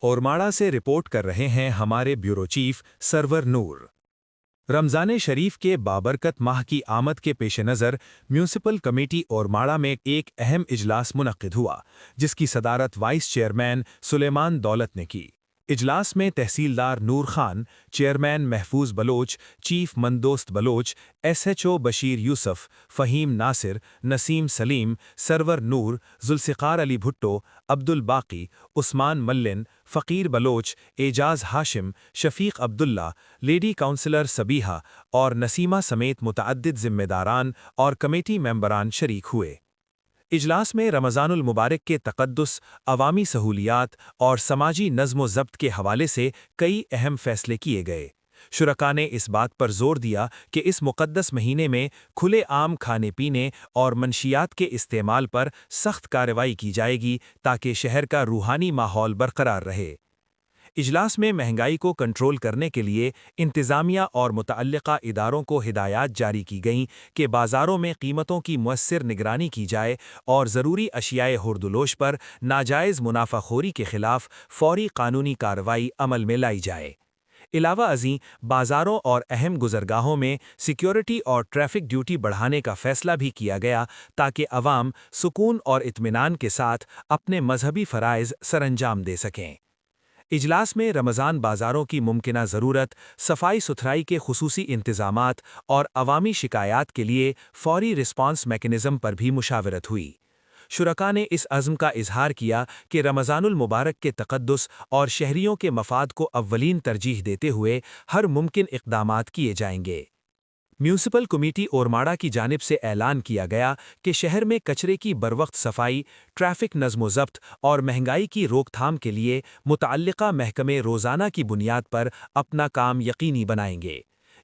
ओरमाड़ा से रिपोर्ट कर रहे हैं हमारे ब्यूरो चीफ सरवर नूर। रमज़ान शरीफ के बाबरकत माह की आमद के पेश नज़र म्यूनिसिपल कमेटी ओरमाड़ा में एक अहम इजलास मुनक्किद हुआ, जिसकी सदारत वाइस चेयरमैन सुलेमान दौलत ने की। इजलास में तहसीलदार Noor Khan, chairman Mahfooz Baloch, chief Mandost Baloch, SHO Bashir Yusuf, Faheem Nasir, Naseem Saleem, Sarwar Noor, Zulfiqar Ali Bhutto, Abdul Baqi, Usman मल्लिन, फ़कीर बलोच, एजाज हाशिम, शफ़ीक अब्दुल्ला, लेडी काउंसलर सबीहा और नसीमा समेत मुतअद्दिद ज़िम्मेदारान और कमेटी मेंबरान शरीक हुए। इजलास में रमज़ानुल मुबारक के तक़द्दुस, अवामी सहूलियात और समाजी नज़्म-ओ-ज़ब्त के हवाले से कई अहम फ़ैसले किए गए। शुरका ने इस बात पर ज़ोर दिया कि इस मुक़द्दस महीने में खुले आम खाने पीने और मनशियात के इस्तेमाल पर सख्त कार्रवाई की जाएगी ताकि शहर का रूहानी माहौल बरकरार रहे। इजलास में महंगाई को कंट्रोल करने के लिए इंतज़ामिया और मुतअल्लिक़ा इदारों को हिदायत जारी की गईं कि बाज़ारों में कीमतों की मुअस्सिर निगरानी की जाए और ज़रूरी अशियाए हुर्दुलोश पर नाजायज़ मुनाफ़ाखोरी के ख़िलाफ़ फ़ौरी कानूनी कार्रवाई अमल में लाई जाए। इलावा अज़ीं बाज़ारों और अहम गुज़रगाहों में सिक्योरिटी और ट्रैफ़िक ड्यूटी बढ़ाने का फ़ैसला भी किया गया ताकि अवाम सुकून और इत्मीनान के साथ अपने मजहबी फ़राइज़ सरअंजाम दे सकें। इजलास में रमज़ान बाज़ारों की मुमकिना ज़रूरत, सफाई सुथराई के खुसूसी इंतज़ामात और अवामी शिकायात के लिए फ़ौरी रिस्पॉन्स मैकेनिज़्म पर भी मुशावरत हुई। शुरका ने इस अज़्म का इजहार किया कि रमज़ानुल मुबारक के तक़द्दुस और शहरियों के मफाद को अव्वलीन तरजीह देते हुए हर मुमकिन इक़दामात किए जाएंगे। म्यूनिसिपल कमेटी ओरमाड़ा की जानिब से ऐलान किया गया कि शहर में कचरे की बरवक्त सफाई, ट्रैफिक नज़्म-ओ-ज़ब्त और महंगाई की रोकथाम के लिए मुतअल्लिक़ा महकमे रोज़ाना की बुनियाद पर अपना काम यकीनी बनाएंगे।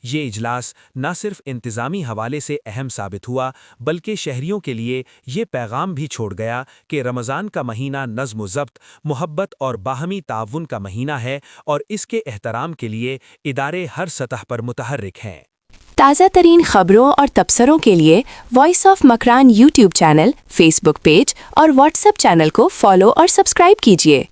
ये इजलास न सिर्फ इंतज़ामी हवाले से अहम साबित हुआ, बल्कि शहरियों के लिए ये पैगाम भी छोड़ गया कि रमज़ान का महीना नज़्म-ओ-ज़ब्त, मुहब्बत और बाहमी ताउन का महीना है और इसके एहतराम के लिए इदारे हर सतह पर मुतहर्रिक हैं। ताज़ा तरीन खबरों और तबसरों के लिए voice of Makran YouTube channel, Facebook page और व्हाट्सएप चैनल को फॉलो और सब्सक्राइब कीजिए।